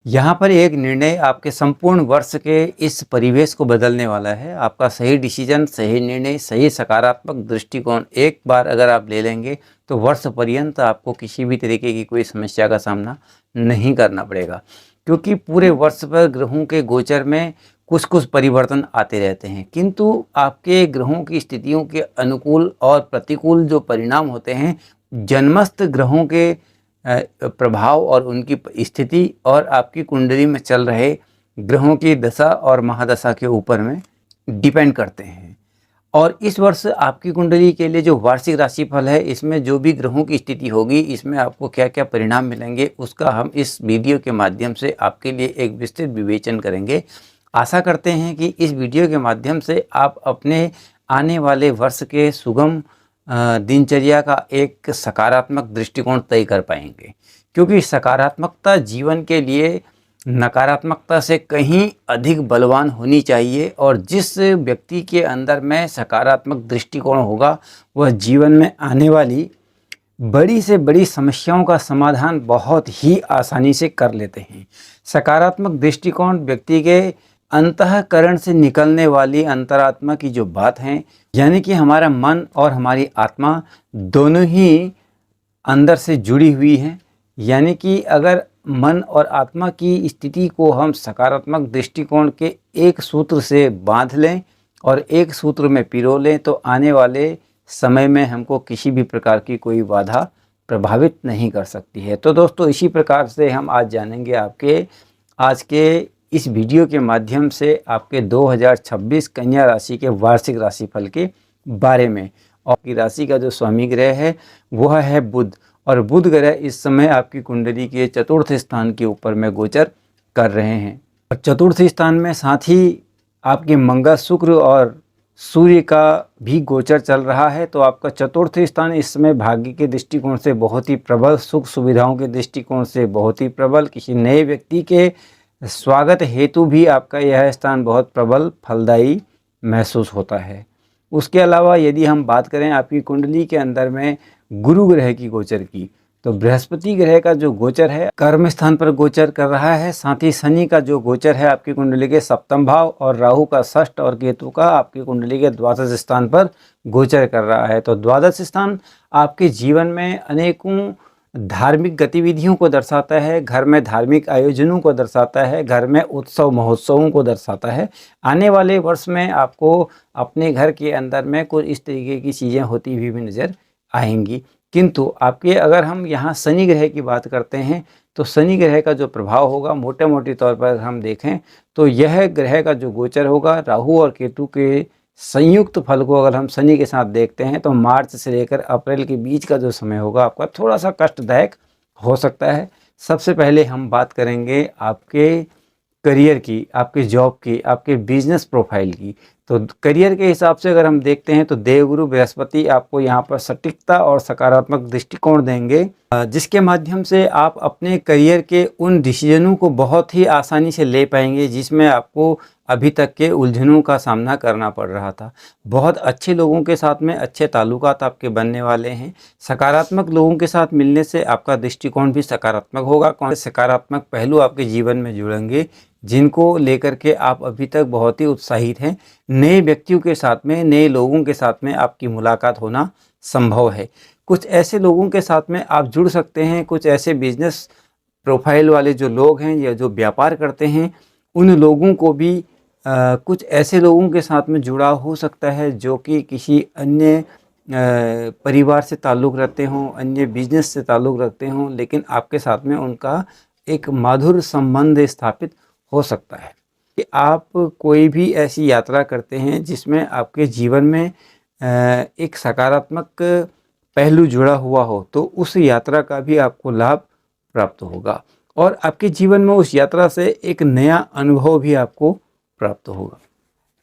यहाँ पर एक निर्णय आपके संपूर्ण वर्ष के इस परिवेश को बदलने वाला है। आपका सही डिसीजन, सही निर्णय, सही सकारात्मक दृष्टिकोण एक बार अगर आप ले लेंगे तो वर्ष पर्यंत आपको किसी भी तरीके की कोई समस्या का सामना नहीं करना पड़ेगा, क्योंकि पूरे वर्ष पर ग्रहों के गोचर में कुछ कुछ परिवर्तन आते रहते हैं, किंतु आपके ग्रहों की स्थितियों के अनुकूल और प्रतिकूल जो परिणाम होते हैं जन्मस्थ ग्रहों के प्रभाव और उनकी स्थिति और आपकी कुंडली में चल रहे ग्रहों की दशा और महादशा के ऊपर में डिपेंड करते हैं। और इस वर्ष आपकी कुंडली के लिए जो वार्षिक राशिफल है, इसमें जो भी ग्रहों की स्थिति होगी, इसमें आपको क्या क्या परिणाम मिलेंगे, उसका हम इस वीडियो के माध्यम से आपके लिए एक विस्तृत विवेचन करेंगे। आशा करते हैं कि इस वीडियो के माध्यम से आप अपने आने वाले वर्ष के सुगम दिनचर्या का एक सकारात्मक दृष्टिकोण तय कर पाएंगे, क्योंकि सकारात्मकता जीवन के लिए नकारात्मकता से कहीं अधिक बलवान होनी चाहिए। और जिस व्यक्ति के अंदर में सकारात्मक दृष्टिकोण होगा वह जीवन में आने वाली बड़ी से बड़ी समस्याओं का समाधान बहुत ही आसानी से कर लेते हैं। सकारात्मक दृष्टिकोण व्यक्ति के अंतःकरण से निकलने वाली अंतरात्मा की जो बात है, यानी कि हमारा मन और हमारी आत्मा दोनों ही अंदर से जुड़ी हुई हैं। यानी कि अगर मन और आत्मा की स्थिति को हम सकारात्मक दृष्टिकोण के एक सूत्र से बांध लें और एक सूत्र में पिरो लें तो आने वाले समय में हमको किसी भी प्रकार की कोई बाधा प्रभावित नहीं कर सकती है। तो दोस्तों, इसी प्रकार से हम आज जानेंगे आपके आज के इस वीडियो के माध्यम से आपके 2026 कन्या राशि के वार्षिक राशिफल के बारे में। और की राशि का जो स्वामी ग्रह है वह है बुध, और बुध ग्रह इस समय आपकी कुंडली के चतुर्थ स्थान के ऊपर में गोचर कर रहे हैं। और चतुर्थ स्थान में साथ ही आपके मंगल, शुक्र और सूर्य का भी गोचर चल रहा है। तो आपका चतुर्थ स्थान इस समय भाग्य के दृष्टिकोण से बहुत ही प्रबल, सुख सुविधाओं के दृष्टिकोण से बहुत ही प्रबल, किसी नए व्यक्ति के स्वागत हेतु भी आपका यह स्थान बहुत प्रबल फलदायी महसूस होता है। उसके अलावा यदि हम बात करें आपकी कुंडली के अंदर में गुरु ग्रह की गोचर की, तो बृहस्पति ग्रह का जो गोचर है कर्म स्थान पर गोचर कर रहा है। साथ ही शनि का जो गोचर है आपकी कुंडली के सप्तम भाव, और राहु का षष्ठ और केतु का आपकी कुंडली के द्वादश स्थान पर गोचर कर रहा है। तो द्वादश स्थान आपके जीवन में अनेकों धार्मिक गतिविधियों को दर्शाता है, घर में धार्मिक आयोजनों को दर्शाता है, घर में उत्सव महोत्सवों को दर्शाता है। आने वाले वर्ष में आपको अपने घर के अंदर में कुछ इस तरीके की चीज़ें होती हुई भी नज़र आएंगी। किंतु आपके अगर हम यहाँ शनि ग्रह की बात करते हैं तो शनि ग्रह का जो प्रभाव होगा मोटे मोटे तौर पर हम देखें तो यह ग्रह का जो गोचर होगा राहु और केतु के संयुक्त फल को अगर हम शनि के साथ देखते हैं तो मार्च से लेकर अप्रैल के बीच का जो समय होगा आपका थोड़ा सा कष्टदायक हो सकता है। सबसे पहले हम बात करेंगे आपके करियर की, आपके जॉब की, आपके बिजनेस प्रोफाइल की। तो करियर के हिसाब से अगर हम देखते हैं तो देवगुरु बृहस्पति आपको यहाँ पर सटीकता और सकारात्मक दृष्टिकोण देंगे, जिसके माध्यम से आप अपने करियर के उन डिसीजनों को बहुत ही आसानी से ले पाएंगे जिसमें आपको अभी तक के उलझनों का सामना करना पड़ रहा था। बहुत अच्छे लोगों के साथ में अच्छे ताल्लुकात आपके बनने वाले हैं। सकारात्मक लोगों के साथ मिलने से आपका दृष्टिकोण भी सकारात्मक होगा। कौन से सकारात्मक पहलू आपके जीवन में जुड़ेंगे जिनको लेकर के आप अभी तक बहुत ही उत्साहित हैं। नए व्यक्तियों के साथ में, नए लोगों के साथ में आपकी मुलाकात होना संभव है। कुछ ऐसे लोगों के साथ में आप जुड़ सकते हैं, कुछ ऐसे बिजनेस प्रोफाइल वाले जो लोग हैं या जो व्यापार करते हैं उन लोगों को भी कुछ ऐसे लोगों के साथ में जुड़ाव हो सकता है जो कि किसी अन्य परिवार से ताल्लुक़ रखते हों, अन्य बिजनेस से ताल्लुक़ रखते हों, लेकिन आपके साथ में उनका एक मधुर संबंध स्थापित हो सकता है। कि आप कोई भी ऐसी यात्रा करते हैं जिसमें आपके जीवन में एक सकारात्मक पहलू जुड़ा हुआ हो तो उस यात्रा का भी आपको लाभ प्राप्त होगा और आपके जीवन में उस यात्रा से एक नया अनुभव भी आपको प्राप्त होगा।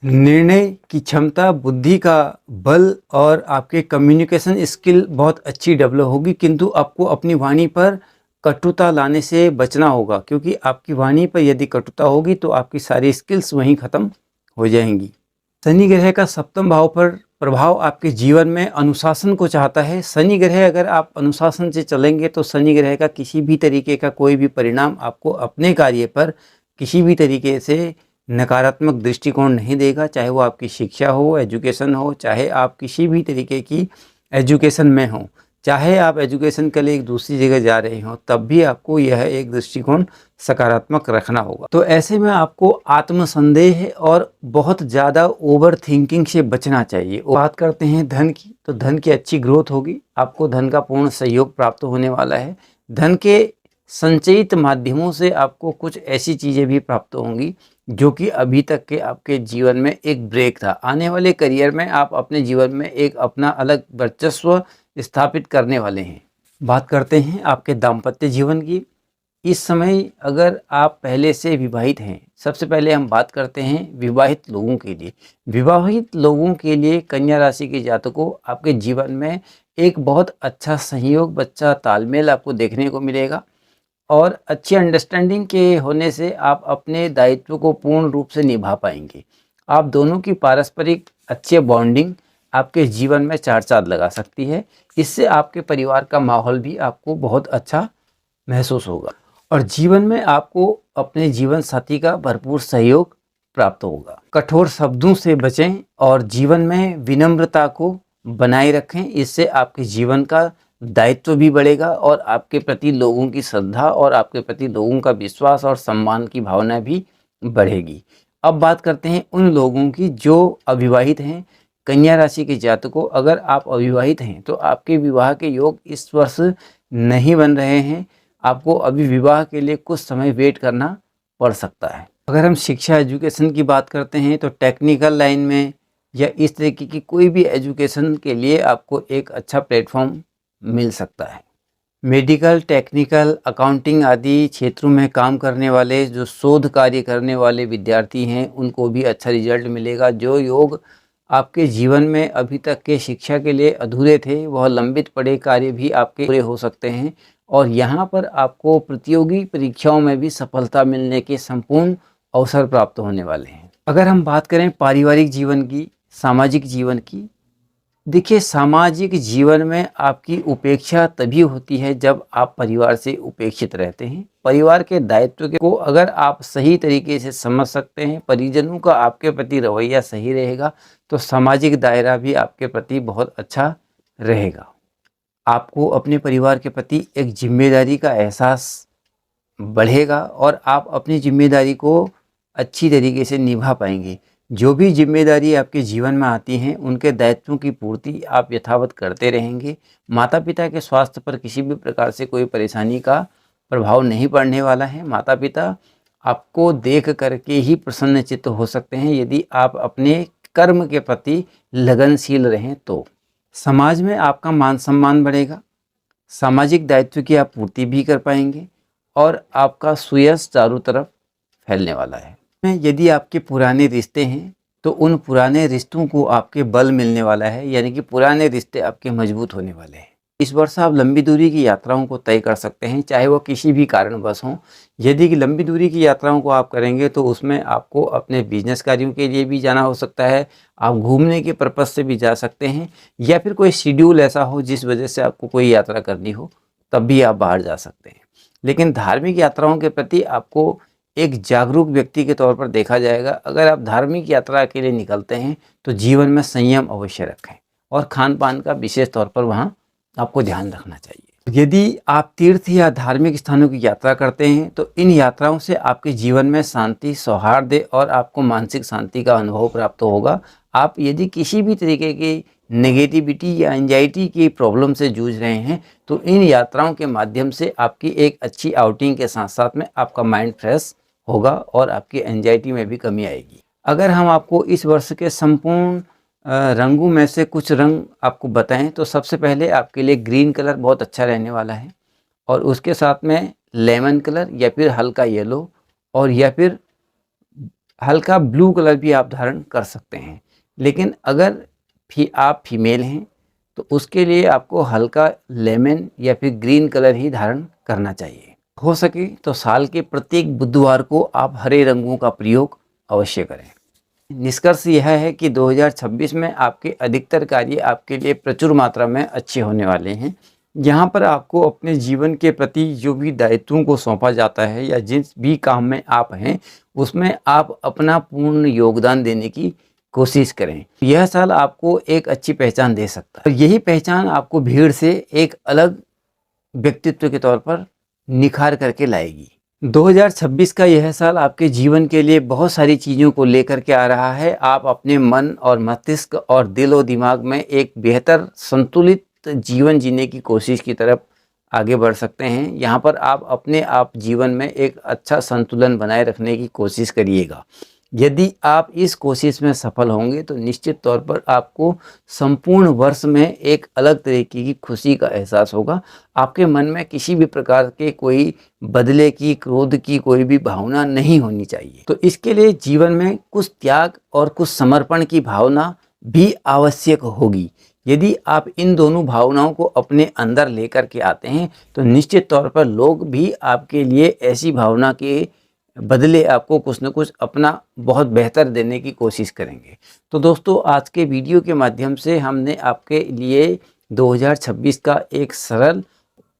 निर्णय की क्षमता, बुद्धि का बल और आपके कम्युनिकेशन स्किल बहुत अच्छी डेवलप होगी, किंतु आपको अपनी वाणी पर कटुता लाने से बचना होगा, क्योंकि आपकी वाणी पर यदि कटुता होगी तो आपकी सारी स्किल्स वहीं ख़त्म हो जाएंगी। शनि ग्रह का सप्तम भाव पर प्रभाव आपके जीवन में अनुशासन को चाहता है। शनि ग्रह अगर आप अनुशासन से चलेंगे तो शनि ग्रह का किसी भी तरीके का कोई भी परिणाम आपको अपने कार्य पर किसी भी तरीके से नकारात्मक दृष्टिकोण नहीं देगा, चाहे वो आपकी शिक्षा हो, एजुकेशन हो, चाहे आप किसी भी तरीके की एजुकेशन में हो, चाहे आप एजुकेशन के लिए एक दूसरी जगह जा रहे हो, तब भी आपको यह एक दृष्टिकोण सकारात्मक रखना होगा। तो ऐसे में आपको आत्मसंदेह और बहुत ज़्यादा ओवर थिंकिंग से बचना चाहिए। बात करते हैं धन की, तो धन की अच्छी ग्रोथ होगी, आपको धन का पूर्ण सहयोग प्राप्त होने वाला है। धन के संचयित माध्यमों से आपको कुछ ऐसी चीज़ें भी प्राप्त होंगी जो कि अभी तक के आपके जीवन में एक ब्रेक था। आने वाले करियर में आप अपने जीवन में एक अपना अलग वर्चस्व स्थापित करने वाले हैं। बात करते हैं आपके दाम्पत्य जीवन की। इस समय अगर आप पहले से विवाहित हैं, सबसे पहले हम बात करते हैं विवाहित लोगों के लिए। विवाहित लोगों के लिए कन्या राशि के जातकों, आपके जीवन में एक बहुत अच्छा सहयोग, अच्छा तालमेल आपको देखने को मिलेगा और अच्छी अंडरस्टैंडिंग के होने से आप अपने दायित्व को पूर्ण रूप से निभा पाएंगे। आप दोनों की पारस्परिक अच्छी बॉन्डिंग आपके जीवन में चार चांद लगा सकती है। इससे आपके परिवार का माहौल भी आपको बहुत अच्छा महसूस होगा और जीवन में आपको अपने जीवन साथी का भरपूर सहयोग प्राप्त होगा। कठोर शब्दों से बचें और जीवन में विनम्रता को बनाए रखें। इससे आपके जीवन का दायित्व भी बढ़ेगा और आपके प्रति लोगों की श्रद्धा और आपके प्रति लोगों का विश्वास और सम्मान की भावना भी बढ़ेगी। अब बात करते हैं उन लोगों की जो अविवाहित हैं। कन्या राशि के जातकों, अगर आप अविवाहित हैं तो आपके विवाह के योग इस वर्ष नहीं बन रहे हैं। आपको अभी विवाह के लिए कुछ समय वेट करना पड़ सकता है। अगर हम शिक्षा एजुकेशन की बात करते हैं तो टेक्निकल लाइन में या इस तरीके की कोई भी एजुकेशन के लिए आपको एक अच्छा प्लेटफॉर्म मिल सकता है। मेडिकल, टेक्निकल, अकाउंटिंग आदि क्षेत्रों में काम करने वाले जो शोध कार्य करने वाले विद्यार्थी हैं उनको भी अच्छा रिजल्ट मिलेगा। जो योग आपके जीवन में अभी तक के शिक्षा के लिए अधूरे थे, वह लंबित पड़े कार्य भी आपके पूरे हो सकते हैं और यहाँ पर आपको प्रतियोगी परीक्षाओं में भी सफलता मिलने के संपूर्ण अवसर प्राप्त होने वाले हैं। अगर हम बात करें पारिवारिक जीवन की, सामाजिक जीवन की, देखिए सामाजिक जीवन में आपकी उपेक्षा तभी होती है जब आप परिवार से उपेक्षित रहते हैं। परिवार के दायित्व को अगर आप सही तरीके से समझ सकते हैं, परिजनों का आपके प्रति रवैया सही रहेगा तो सामाजिक दायरा भी आपके प्रति बहुत अच्छा रहेगा। आपको अपने परिवार के प्रति एक जिम्मेदारी का एहसास बढ़ेगा और आप अपनी जिम्मेदारी को अच्छी तरीके से निभा पाएंगे। जो भी जिम्मेदारी आपके जीवन में आती हैं उनके दायित्वों की पूर्ति आप यथावत करते रहेंगे। माता पिता के स्वास्थ्य पर किसी भी प्रकार से कोई परेशानी का प्रभाव नहीं पड़ने वाला है। माता पिता आपको देख करके ही प्रसन्नचित्त हो सकते हैं यदि आप अपने कर्म के प्रति लगनशील रहें तो। समाज में आपका मान सम्मान बढ़ेगा, सामाजिक दायित्व की आप पूर्ति भी कर पाएंगे और आपका सुयश चारों तरफ फैलने वाला है। यदि आपके पुराने रिश्ते हैं तो उन पुराने रिश्तों को आपके बल मिलने वाला है, यानी कि पुराने रिश्ते आपके मजबूत होने वाले हैं। इस वर्ष आप लंबी दूरी की यात्राओं को तय कर सकते हैं, चाहे वो किसी भी कारणवश हों। यदि लंबी दूरी की यात्राओं को आप करेंगे तो उसमें आपको अपने बिजनेस कार्यों के लिए भी जाना हो सकता है, आप घूमने के पर्पज़ से भी जा सकते हैं या फिर कोई शेड्यूल ऐसा हो जिस वजह से आपको कोई यात्रा करनी हो तब भी आप बाहर जा सकते हैं। लेकिन धार्मिक यात्राओं के प्रति आपको एक जागरूक व्यक्ति के तौर पर देखा जाएगा। अगर आप धार्मिक यात्रा के लिए निकलते हैं तो जीवन में संयम अवश्य रखें और खान पान का विशेष तौर पर वहाँ आपको ध्यान रखना चाहिए। यदि आप तीर्थ या धार्मिक स्थानों की यात्रा करते हैं तो इन यात्राओं से आपके जीवन में शांति, सौहार्द और आपको मानसिक शांति का अनुभव प्राप्त होगा। आप यदि किसी भी तरीके की नेगेटिविटी या एंजाइटी की प्रॉब्लम से जूझ रहे हैं तो इन यात्राओं के माध्यम से आपकी एक अच्छी आउटिंग के साथ साथ में आपका माइंड फ्रेश होगा और आपकी एंजाइटी में भी कमी आएगी। अगर हम आपको इस वर्ष के संपूर्ण रंगों में से कुछ रंग आपको बताएं तो सबसे पहले आपके लिए ग्रीन कलर बहुत अच्छा रहने वाला है और उसके साथ में लेमन कलर या फिर हल्का येलो और या फिर हल्का ब्लू कलर भी आप धारण कर सकते हैं। लेकिन अगर आप फीमेल हैं तो उसके लिए आपको हल्का लेमन या फिर ग्रीन कलर ही धारण करना चाहिए। हो सके तो साल के प्रत्येक बुधवार को आप हरे रंगों का प्रयोग अवश्य करें। निष्कर्ष यह है कि 2026 में आपके अधिकतर कार्य आपके लिए प्रचुर मात्रा में अच्छे होने वाले हैं। यहाँ पर आपको अपने जीवन के प्रति जो भी दायित्वों को सौंपा जाता है या जिस भी काम में आप हैं, उसमें आप अपना पूर्ण योगदान देने की कोशिश करें। यह साल आपको एक अच्छी पहचान दे सकता है और यही पहचान आपको भीड़ से एक अलग व्यक्तित्व के तौर पर निखार करके लाएगी। 2026 का यह साल आपके जीवन के लिए बहुत सारी चीज़ों को लेकर के आ रहा है। आप अपने मन और मस्तिष्क और दिल और दिमाग में एक बेहतर संतुलित जीवन जीने की कोशिश की तरफ आगे बढ़ सकते हैं। यहाँ पर आप अपने आप जीवन में एक अच्छा संतुलन बनाए रखने की कोशिश करिएगा। यदि आप इस कोशिश में सफल होंगे तो निश्चित तौर पर आपको संपूर्ण वर्ष में एक अलग तरीके की खुशी का एहसास होगा। आपके मन में किसी भी प्रकार के कोई बदले की, क्रोध की कोई भी भावना नहीं होनी चाहिए। तो इसके लिए जीवन में कुछ त्याग और कुछ समर्पण की भावना भी आवश्यक होगी। यदि आप इन दोनों भावनाओं को अपने अंदर लेकर के आते हैं तो निश्चित तौर पर लोग भी आपके लिए ऐसी भावना के बदले आपको कुछ न कुछ अपना बहुत बेहतर देने की कोशिश करेंगे। तो दोस्तों, आज के वीडियो के माध्यम से हमने आपके लिए 2026 का एक सरल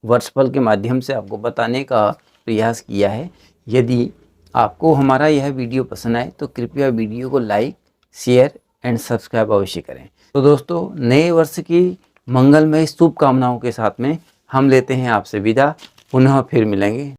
वर्षफल के माध्यम से आपको बताने का प्रयास किया है। यदि आपको हमारा यह वीडियो पसंद आए तो कृपया वीडियो को लाइक, शेयर एंड सब्सक्राइब अवश्य करें। तो दोस्तों, नए वर्ष की मंगलमय शुभकामनाओं के साथ में हम लेते हैं आपसे विदा। पुनः फिर मिलेंगे।